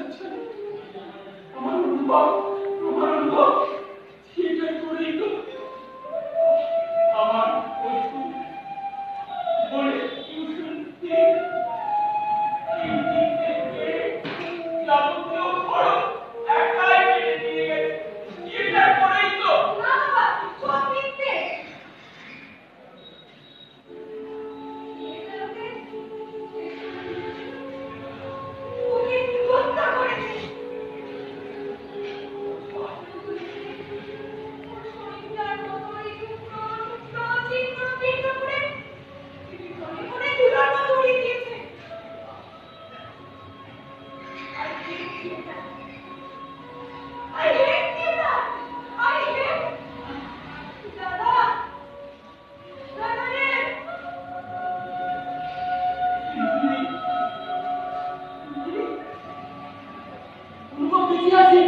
আচ্ছা, আমার অনুভব, তোমার অনুভব সেটাই করেই তো আমার বস্তু বলে টিউশন যাবতীয় খরচ একাই কেটে দিয়ে গেছে, এটা করেই তো। না বাবা, সব মিথ্যে। ওকে হত্যা করেছে। শরীরটার মতোই টুকরো টুকরো ছিন্ন ভিন্ন করে ধরে ধরে ধুলোর মতো উড়িয়ে দিয়েছে। I hate theater. I hate theater. I hate. দাদা, দাদা রে। অনুভব বেঁচে আছে।